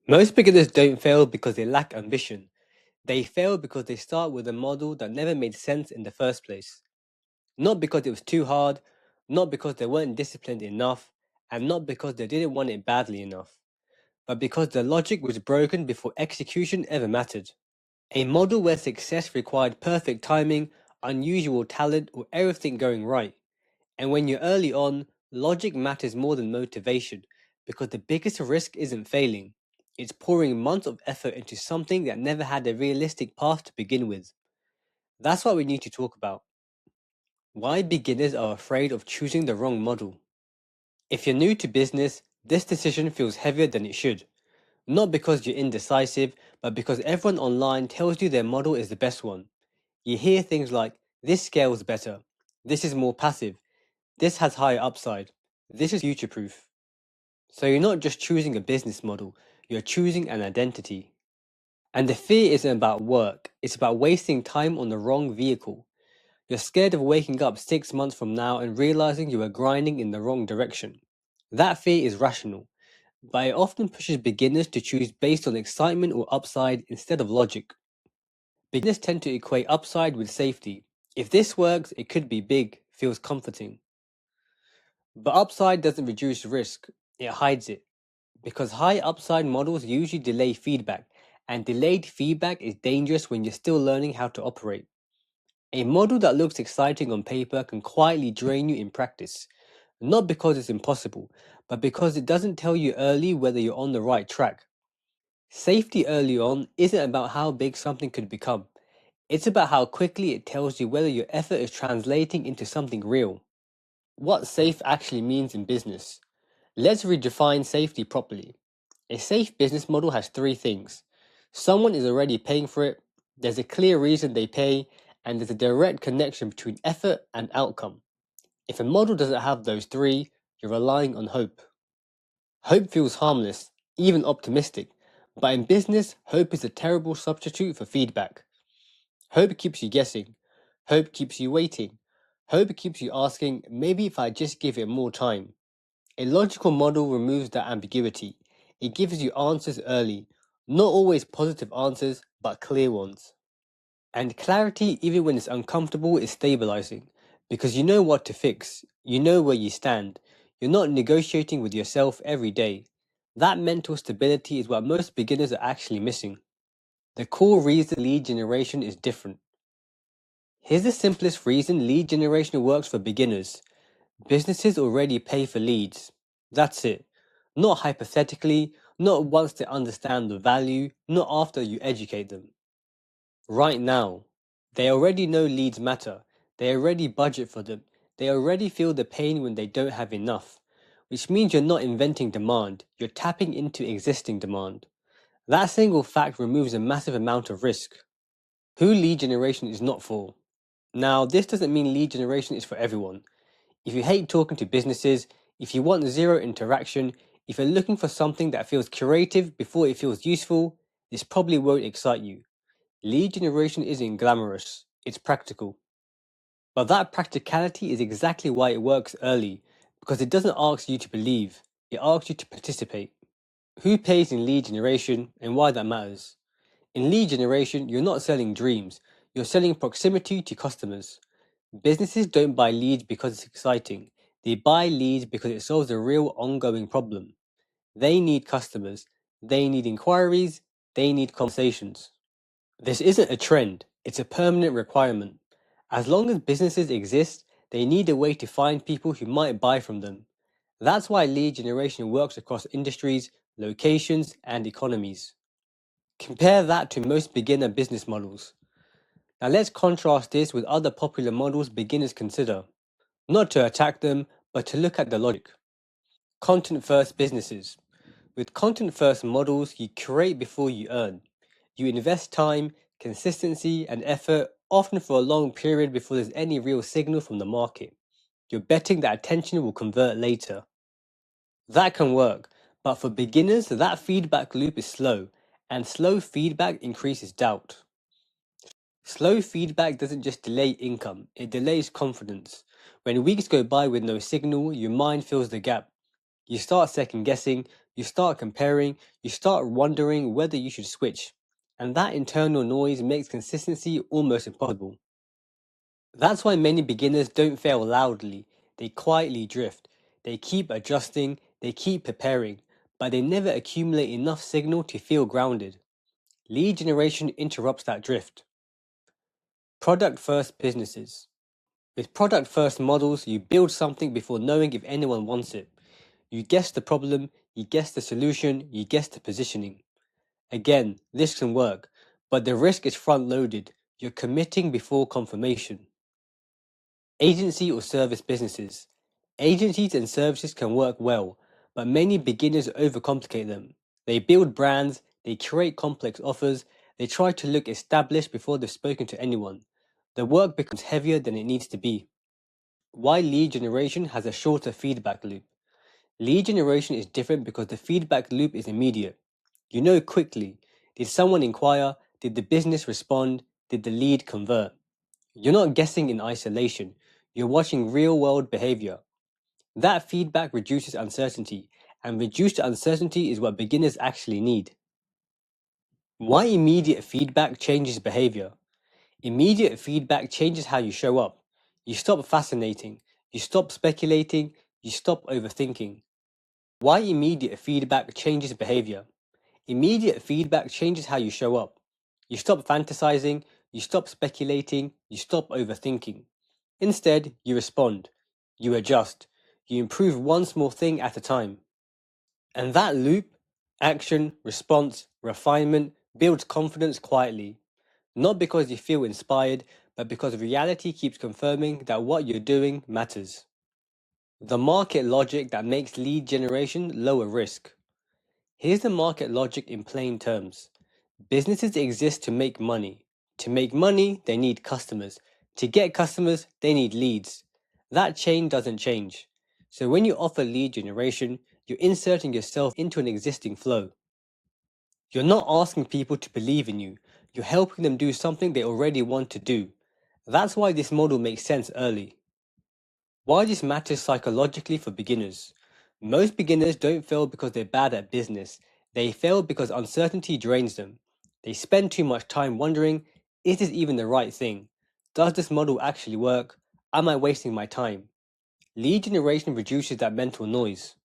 Most beginners don't fail because they lack ambition. They fail because they start with a model that never made sense in the first place. Not because it was too hard, not because they weren't disciplined enough, and not because they didn't want it badly enough, but because the logic was broken before execution ever mattered. A model where success required perfect timing, unusual talent, or everything going right. And when you're early on, logic matters more than motivation because the biggest risk isn't failing. It's pouring months of effort into something that never had a realistic path to begin with. That's what we need to talk about. Why beginners are afraid of choosing the wrong model. If you're new to business, this decision feels heavier than it should. Not because you're indecisive, but because everyone online tells you their model is the best one. You hear things like, this scales better, this is more passive, this has higher upside, this is future proof. So you're not just choosing a business model, you're choosing an identity. And the fear isn't about work, it's about wasting time on the wrong vehicle. You're scared of waking up 6 months from now and realizing you are grinding in the wrong direction. That fear is rational, but it often pushes beginners to choose based on excitement or upside instead of logic. Beginners tend to equate upside with safety. If this works, it could be big, feels comforting. But upside doesn't reduce risk, it hides it. Because high upside models usually delay feedback, and delayed feedback is dangerous when you're still learning how to operate. A model that looks exciting on paper can quietly drain you in practice, not because it's impossible, but because it doesn't tell you early whether you're on the right track. Safety early on isn't about how big something could become, it's about how quickly it tells you whether your effort is translating into something real. What safe actually means in business. Let's redefine safety properly. A safe business model has three things. Someone is already paying for it, there's a clear reason they pay, and there's a direct connection between effort and outcome. If a model doesn't have those three, you're relying on hope. Hope feels harmless, even optimistic, but in business, hope is a terrible substitute for feedback. Hope keeps you guessing, hope keeps you waiting, hope keeps you asking, maybe if I just give it more time. A logical model removes that ambiguity. It gives you answers early, not always positive answers, but clear ones. And clarity, even when it's uncomfortable, is stabilizing because you know what to fix, you know where you stand, you're not negotiating with yourself every day. That mental stability is what most beginners are actually missing. The core reason lead generation is different. Here's the simplest reason lead generation works for beginners. Businesses already pay for leads. That's it. Not hypothetically, not once they understand the value, not after you educate them. Right now. They already know leads matter. They already budget for them. They already feel the pain when they don't have enough. Which means you're not inventing demand, you're tapping into existing demand. That single fact removes a massive amount of risk. Who lead generation is not for. Now, this doesn't mean lead generation is for everyone. If you hate talking to businesses, if you want zero interaction, if you're looking for something that feels curative before it feels useful, this probably won't excite you. Lead generation isn't glamorous, it's practical. But that practicality is exactly why it works early, because it doesn't ask you to believe, it asks you to participate. Who pays in lead generation and why that matters? In lead generation, you're not selling dreams, you're selling proximity to customers. Businesses don't buy leads because it's exciting. They buy leads because it solves a real ongoing problem. They need customers. They need inquiries. They need conversations. This isn't a trend. It's a permanent requirement. As long as businesses exist, they need a way to find people who might buy from them. That's why lead generation works across industries, locations, and economies. Compare that to most beginner business models. Now let's contrast this with other popular models beginners consider. Not to attack them, but to look at the logic. Content first businesses. With content first models, you curate before you earn. You invest time, consistency, and effort, often for a long period before there's any real signal from the market. You're betting that attention will convert later. That can work, but for beginners, that feedback loop is slow, and slow feedback increases doubt. Slow feedback doesn't just delay income, it delays confidence. When weeks go by with no signal, your mind fills the gap. You start second guessing, you start comparing, you start wondering whether you should switch. And that internal noise makes consistency almost impossible. That's why many beginners don't fail loudly, they quietly drift. They keep adjusting, they keep preparing, but they never accumulate enough signal to feel grounded. Lead generation interrupts that drift. Product first businesses. With product first models, you build something before knowing if anyone wants it. You guess the problem, you guess the solution, you guess the positioning. Again, this can work, but the risk is front loaded. You're committing before confirmation. Agency or service businesses. Agencies and services can work well, but many beginners overcomplicate them. They build brands, they create complex offers, they try to look established before they've spoken to anyone. The work becomes heavier than it needs to be. Why lead generation has a shorter feedback loop. Lead generation is different because the feedback loop is immediate. You know quickly, did someone inquire? Did the business respond? Did the lead convert? You're not guessing in isolation. You're watching real world behavior. That feedback reduces uncertainty, and reduced uncertainty is what beginners actually need. Why immediate feedback changes behavior? Immediate feedback changes how you show up. You stop fascinating, you stop speculating, you stop overthinking. Why immediate feedback changes behavior? Immediate feedback changes how you show up. You stop fantasizing, you stop speculating, you stop overthinking. Instead, you respond, you adjust, you improve one small thing at a time. And that loop, action, response, refinement, builds confidence quietly. Not because you feel inspired, but because reality keeps confirming that what you're doing matters. The market logic that makes lead generation lower risk. Here's the market logic in plain terms. Businesses exist to make money. To make money, they need customers. To get customers, they need leads. That chain doesn't change. So when you offer lead generation, you're inserting yourself into an existing flow. You're not asking people to believe in you. You're helping them do something they already want to do. That's why this model makes sense early. Why this matters psychologically for beginners. Most beginners don't fail because they're bad at business. They fail because uncertainty drains them. They spend too much time wondering, is this even the right thing? Does this model actually work? Am I wasting my time? Lead generation reduces that mental noise.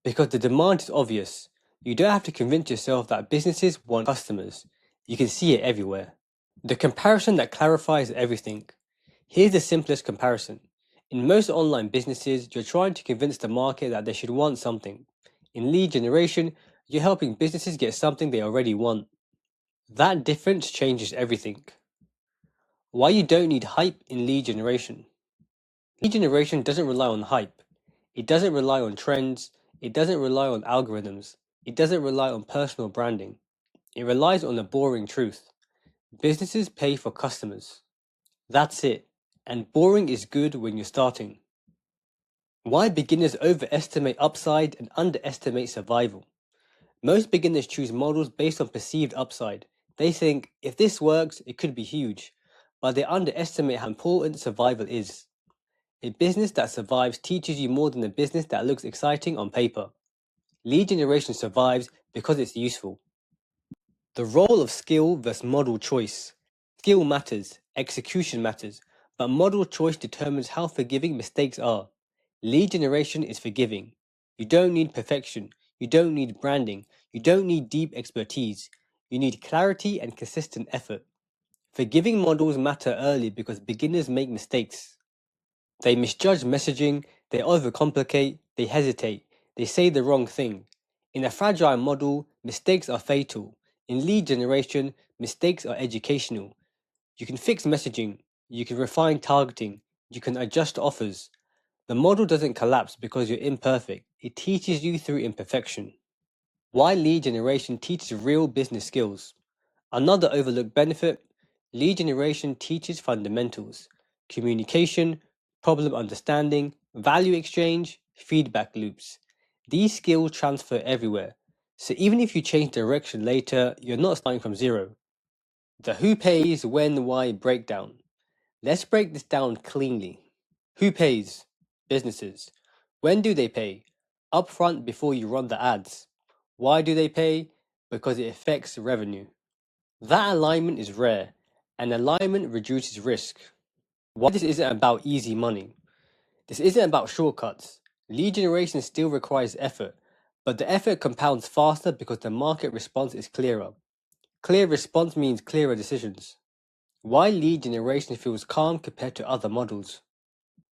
Because the demand is obvious. You don't have to convince yourself that businesses want customers. You can see it everywhere. The comparison that clarifies everything. Here's the simplest comparison. In most online businesses, you're trying to convince the market that they should want something. In lead generation, you're helping businesses get something they already want. That difference changes everything. Why you don't need hype in lead generation. Lead generation doesn't rely on hype. It doesn't rely on trends. It doesn't rely on algorithms. It doesn't rely on personal branding. It relies on the boring truth. Businesses pay for customers. That's it. And boring is good when you're starting. Why beginners overestimate upside and underestimate survival. Most beginners choose models based on perceived upside. They think, if this works, it could be huge, but they underestimate how important survival is. A business that survives teaches you more than a business that looks exciting on paper. Lead generation survives because it's useful. The role of skill versus model choice. Skill matters, execution matters, but model choice determines how forgiving mistakes are. Lead generation is forgiving. You don't need perfection. You don't need branding. You don't need deep expertise. You need clarity and consistent effort. Forgiving models matter early because beginners make mistakes. They misjudge messaging, they overcomplicate, they hesitate, they say the wrong thing. In a fragile model, mistakes are fatal. In lead generation, mistakes are educational. You can fix messaging, you can refine targeting, you can adjust offers. The model doesn't collapse because you're imperfect, it teaches you through imperfection. Why lead generation teaches real business skills. Another overlooked benefit, lead generation teaches fundamentals, communication, problem understanding, value exchange, feedback loops. These skills transfer everywhere. So even if you change direction later, you're not starting from zero. The who pays, when, why breakdown. Let's break this down cleanly. Who pays? Businesses. When do they pay? upfront before you run the ads. Why do they pay? Because it affects revenue. That alignment is rare, and alignment reduces risk. Why this isn't about easy money? This isn't about shortcuts. Lead generation still requires effort, but the effort compounds faster because the market response is clearer. Clear response means clearer decisions. Why lead generation feels calm compared to other models?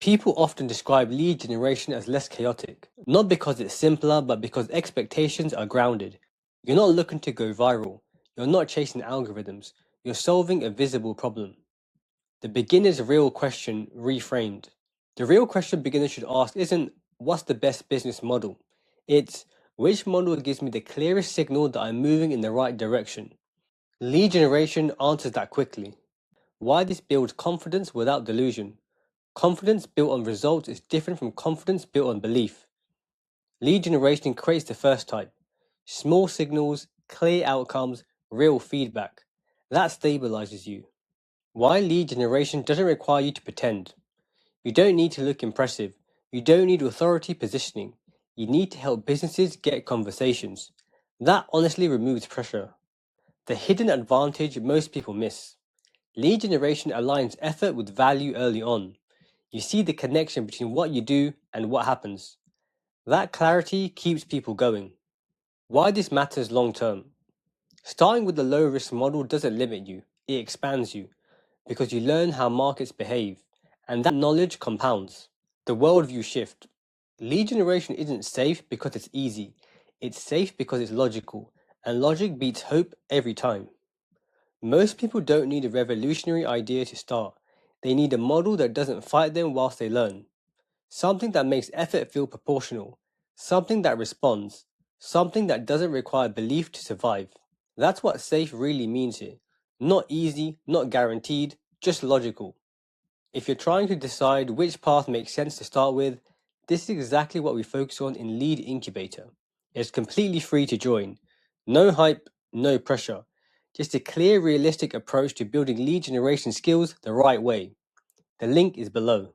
People often describe lead generation as less chaotic, not because it's simpler, but because expectations are grounded. You're not looking to go viral. You're not chasing algorithms. You're solving a visible problem. The beginner's real question reframed. The real question beginners should ask isn't what's the best business model? It's which model gives me the clearest signal that I'm moving in the right direction? Lead generation answers that quickly. Why this builds confidence without delusion? Confidence built on results is different from confidence built on belief. Lead generation creates the first type. Small signals, clear outcomes, real feedback. That stabilizes you. Why lead generation doesn't require you to pretend. You don't need to look impressive. You don't need authority positioning. You need to help businesses get conversations. That honestly removes pressure. The hidden advantage most people miss. Lead generation aligns effort with value early on. You see the connection between what you do and what happens. That clarity keeps people going. Why this matters long term? Starting with the low risk model doesn't limit you, it expands you because you learn how markets behave, and that knowledge compounds. The worldview shift. Lead generation isn't safe because it's easy, it's safe because it's logical, and logic beats hope every time. Most people don't need a revolutionary idea to start. They need a model that doesn't fight them whilst they learn. Something that makes effort feel proportional. Something that responds. Something that doesn't require belief to survive. That's what safe really means here. Not easy, not guaranteed, just logical. If you're trying to decide which path makes sense to start with, this is exactly what we focus on in Lead Incubator. It's completely free to join. No hype, no pressure. Just a clear, realistic approach to building lead generation skills the right way. The link is below.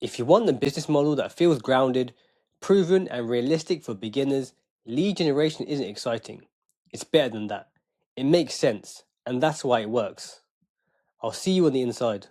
If you want a business model that feels grounded, proven, and realistic for beginners, lead generation isn't exciting. It's better than that. It makes sense, and that's why it works. I'll see you on the inside.